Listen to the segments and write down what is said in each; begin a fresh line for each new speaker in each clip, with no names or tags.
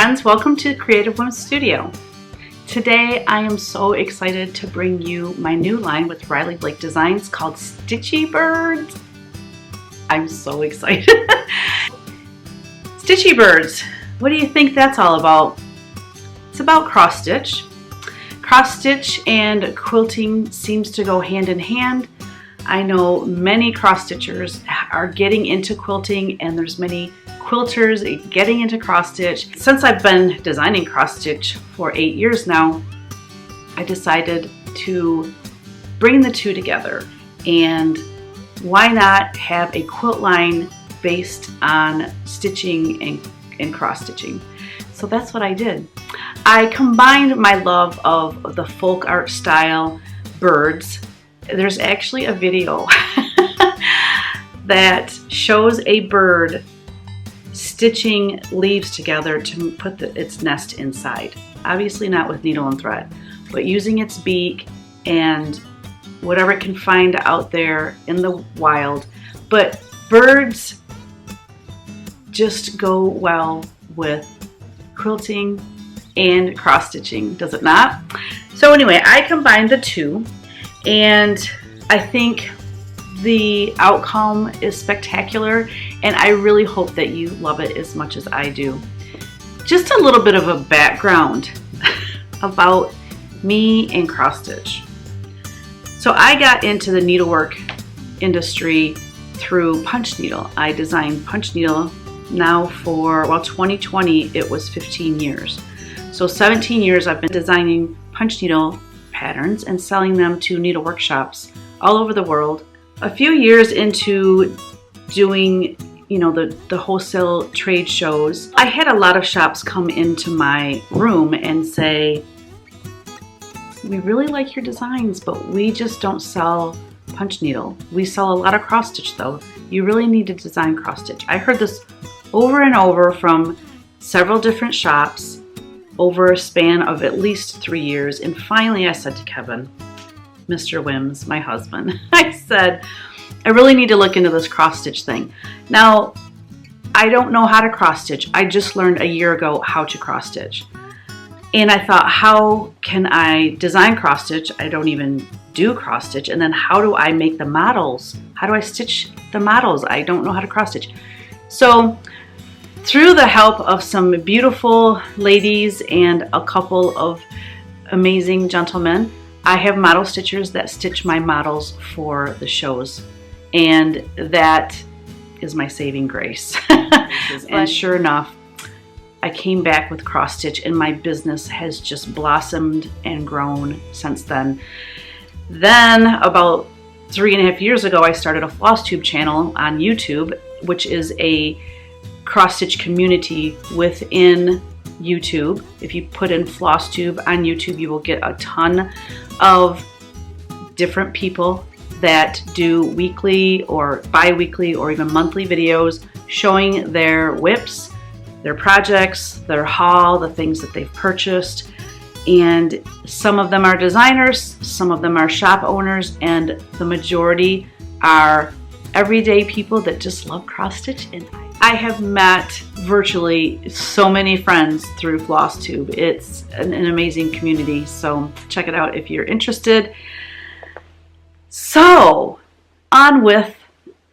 friends, welcome to Creative Whims Studio. Today I am so excited to bring you my new line with Riley Blake Designs called Stitchy Birds. I'm so excited. Stitchy Birds, what do you think that's all about? It's about cross stitch. Cross stitch and quilting seems to go hand in hand. I know many cross stitchers are getting into quilting, and there's many quilters getting into cross stitch. Since I've been designing cross stitch for 8 years now, I decided to bring the two together, and why not have a quilt line based on stitching and cross stitching. So that's what I did. I combined my love of the folk art style birds. There's actually a video that shows a bird stitching leaves together to put its nest inside. Obviously not with needle and thread, but using its beak and whatever it can find out there in the wild. But birds just go well with quilting and cross stitching, does it not? So anyway, I combined the two, and I think the outcome is spectacular, and I really hope that you love it as much as I do. Just a little bit of a background about me and cross stitch. So I got into the needlework industry through punch needle. I designed punch needle now for, well, 2020 it was 15 years. So 17 years I've been designing punch needle patterns and selling them to needle workshops all over the world. A few years into doing, the wholesale trade shows, I had a lot of shops come into my room and say, we really like your designs, but we just don't sell punch needle. We sell a lot of cross stitch though. You really need to design cross stitch. I heard this over and over from several different shops over a span of at least 3 years. And finally I said to Kevin, Mr. Whims, my husband, I said, I really need to look into this cross stitch thing. Now, I don't know how to cross stitch. I just learned a year ago how to cross stitch. And I thought, how can I design cross stitch? I don't even do cross stitch. And then how do I make the models? How do I stitch the models? I don't know how to cross stitch. So through the help of some beautiful ladies and a couple of amazing gentlemen, I have model stitchers that stitch my models for the shows, and that is my saving grace. And sure enough, I came back with cross stitch, and my business has just blossomed and grown since then. Then about 3.5 years ago, I started a Flosstube channel on YouTube, which is a cross stitch community within YouTube. If you put in Flosstube on YouTube, you will get a ton of different people that do weekly or bi-weekly or even monthly videos showing their whips, their projects, their haul, the things that they've purchased. And some of them are designers, some of them are shop owners, and the majority are everyday people that just love cross stitch. And I have met virtually so many friends through Flosstube. It's an amazing community, so check it out if you're interested. So on with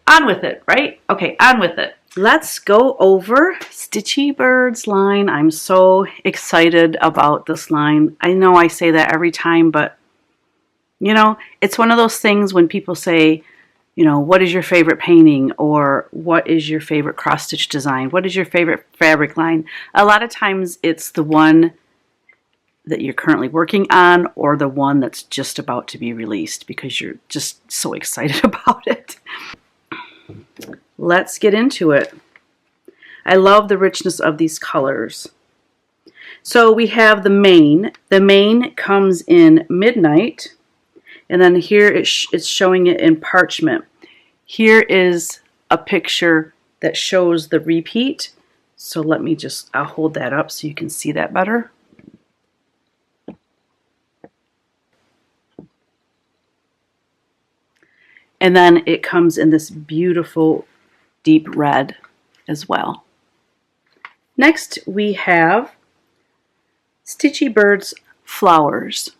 it, right? Okay, on with it. Let's go over Stitchy Birds line. I'm so excited about this line. I know I say that every time, but it's one of those things when people say, what is your favorite painting, or what is your favorite cross stitch design? What is your favorite fabric line? A lot of times it's the one that you're currently working on, or the one that's just about to be released because you're just so excited about it. Let's get into it. I love the richness of these colors. So we have the mane. The mane comes in Midnight, and then here it's showing it in Parchment. Here is a picture that shows the repeat. So let me I'll hold that up so you can see that better. And then it comes in this beautiful deep red as well. Next we have Stitchy Birds Flowers.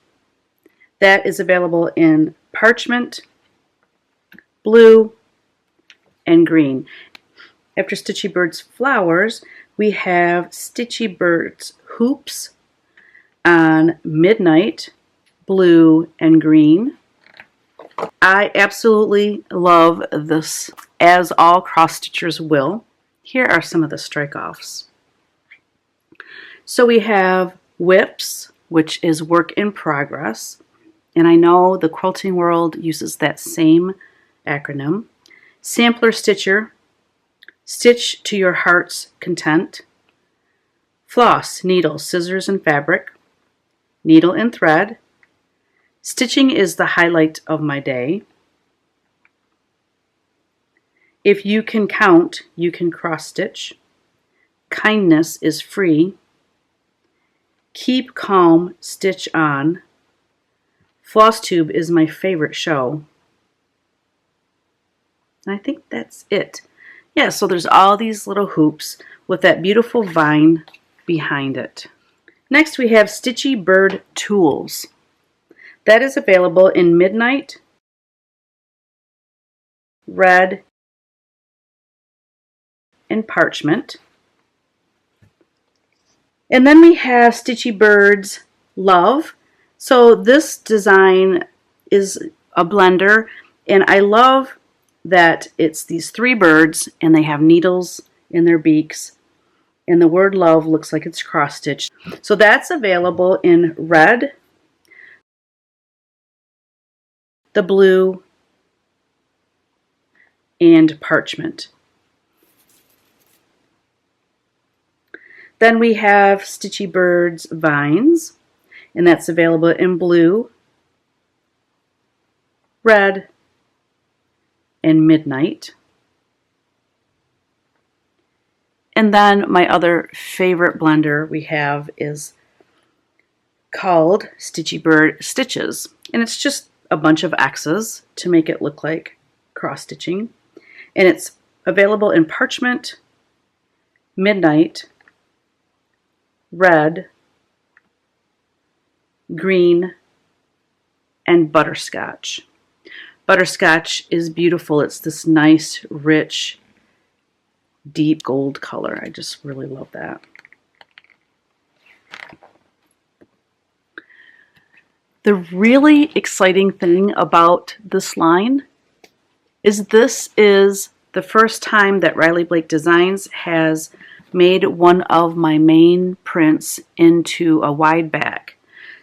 That is available in parchment, blue, and green. After Stitchy Birds Flowers, we have Stitchy Birds Hoops on midnight, blue, and green. I absolutely love this, as all cross stitchers will. Here are some of the strike-offs. So we have WIPs, which is work in progress. And I know the quilting world uses that same acronym. Sampler Stitcher, Stitch to your heart's content. Floss, needle, scissors, and fabric. Needle and thread. Stitching is the highlight of my day. If you can count, you can cross stitch. Kindness is free. Keep calm, stitch on. Flosstube is my favorite show. And I think that's it. Yeah, so there's all these little hoops with that beautiful vine behind it. Next we have Stitchy Bird Tools. That is available in midnight, red, and parchment. And then we have Stitchy Birds Love. So this design is a blender, and I love that it's these three birds and they have needles in their beaks, and the word love looks like it's cross-stitched. So that's available in red, the blue, and parchment. Then we have Stitchy Birds Vines, and that's available in blue, red, and midnight. And then my other favorite blender we have is called Stitchy Bird Stitches, and it's just a bunch of X's to make it look like cross stitching, and it's available in parchment, midnight, red, green, and butterscotch. Butterscotch is beautiful. It's this nice, rich, deep gold color. I just really love that. The really exciting thing about this line is this is the first time that Riley Blake Designs has made one of my main prints into a wide back.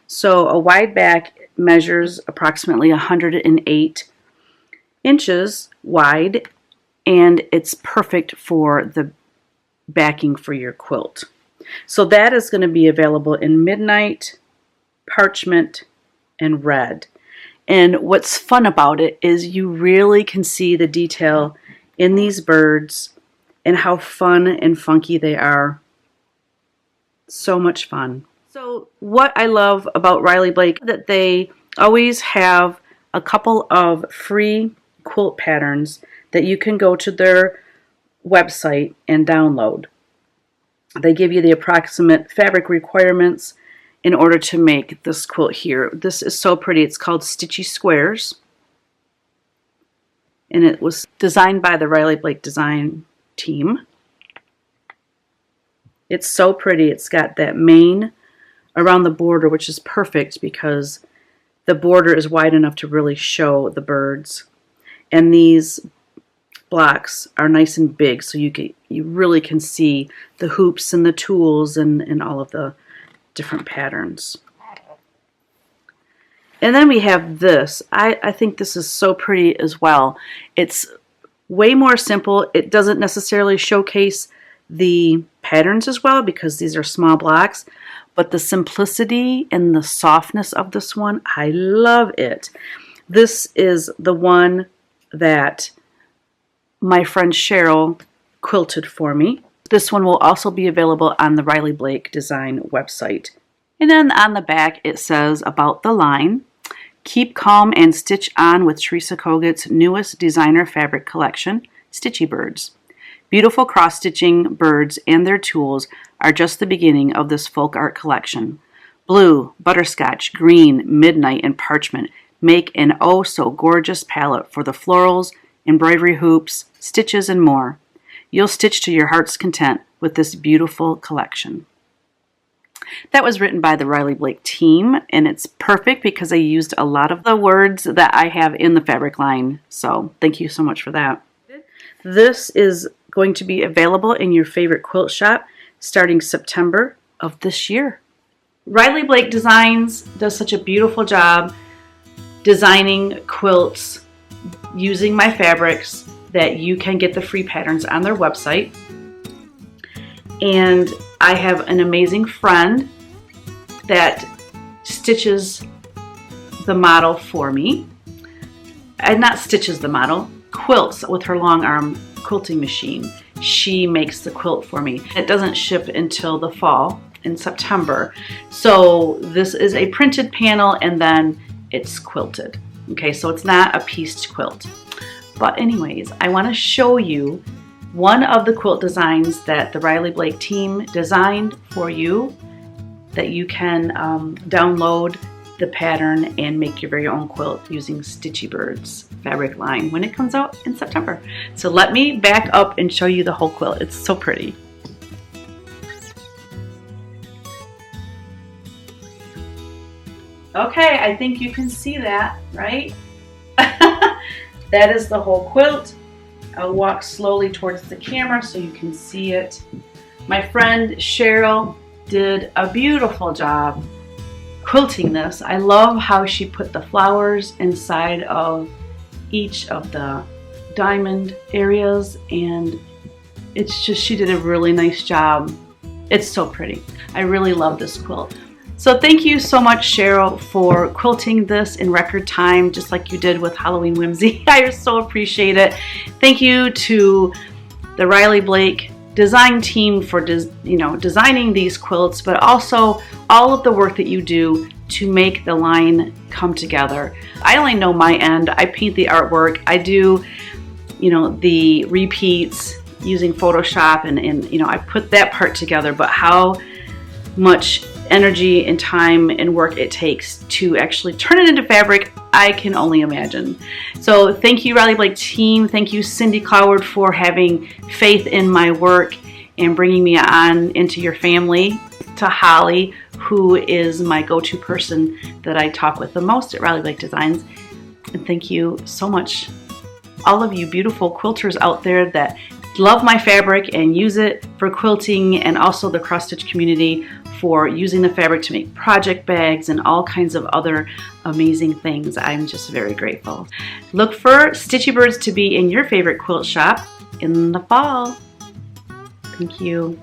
So a wide back measures approximately 108 inches wide, and it's perfect for the backing for your quilt. So that is going to be available in midnight, parchment, and red. And what's fun about it is you really can see the detail in these birds and how fun and funky they are. So much fun. So what I love about Riley Blake, that they always have a couple of free quilt patterns that you can go to their website and download. They give you the approximate fabric requirements in order to make this quilt here. This is so pretty. It's called Stitchy Squares, and it was designed by the Riley Blake Design team. It's so pretty. It's got that mane around the border, which is perfect because the border is wide enough to really show the birds. And these blocks are nice and big, so you really can see the hoops and the tools and all of the different patterns. And then we have this. I think this is so pretty as well. It's way more simple. It doesn't necessarily showcase the patterns as well because these are small blocks, but the simplicity and the softness of this one, I love it. This is the one that my friend Cheryl quilted for me. This one will also be available on the Riley Blake Design website. And then on the back it says about the line, keep calm and stitch on with Theresa Koget's newest designer fabric collection, Stitchy Birds. Beautiful cross-stitching birds and their tools are just the beginning of this folk art collection. Blue, butterscotch, green, midnight, and parchment make an oh so gorgeous palette for the florals, embroidery hoops, stitches, and more. You'll stitch to your heart's content with this beautiful collection. That was written by the Riley Blake team, and it's perfect because I used a lot of the words that I have in the fabric line. So thank you so much for that. This is going to be available in your favorite quilt shop starting September of this year. Riley Blake Designs does such a beautiful job designing quilts using my fabrics that you can get the free patterns on their website. And I have an amazing friend that stitches the model for me. And not stitches the model, quilts with her long arm quilting machine. She makes the quilt for me. It doesn't ship until the fall in September. So this is a printed panel and then it's quilted. Okay, so it's not a pieced quilt. But anyways, I want to show you one of the quilt designs that the Riley Blake team designed for you that you can download the pattern and make your very own quilt using Stitchy Birds fabric line when it comes out in September. So let me back up and show you the whole quilt. It's so pretty. Okay, I think you can see that, right? That is the whole quilt. I'll walk slowly towards the camera so you can see it. My friend Cheryl did a beautiful job quilting this. I love how she put the flowers inside of each of the diamond areas, and it's just, she did a really nice job. It's so pretty. I really love this quilt. So thank you so much, Cheryl, for quilting this in record time, just like you did with Halloween Whimsy. I so appreciate it. Thank you to the Riley Blake design team for designing these quilts, but also all of the work that you do to make the line come together. I only know my end. I paint the artwork. I do, the repeats using Photoshop, and I put that part together, but how much energy and time and work it takes to actually turn it into fabric, I can only imagine. So thank you, Riley Blake team. Thank you, Cindy Cloward, for having faith in my work and bringing me on into your family. To Holly, who is my go-to person that I talk with the most at Riley Blake Designs. And thank you so much, all of you beautiful quilters out there that love my fabric and use it for quilting, and also the cross stitch community for using the fabric to make project bags and all kinds of other amazing things. I'm just very grateful. Look for Stitchy Birds to be in your favorite quilt shop in the fall. Thank you.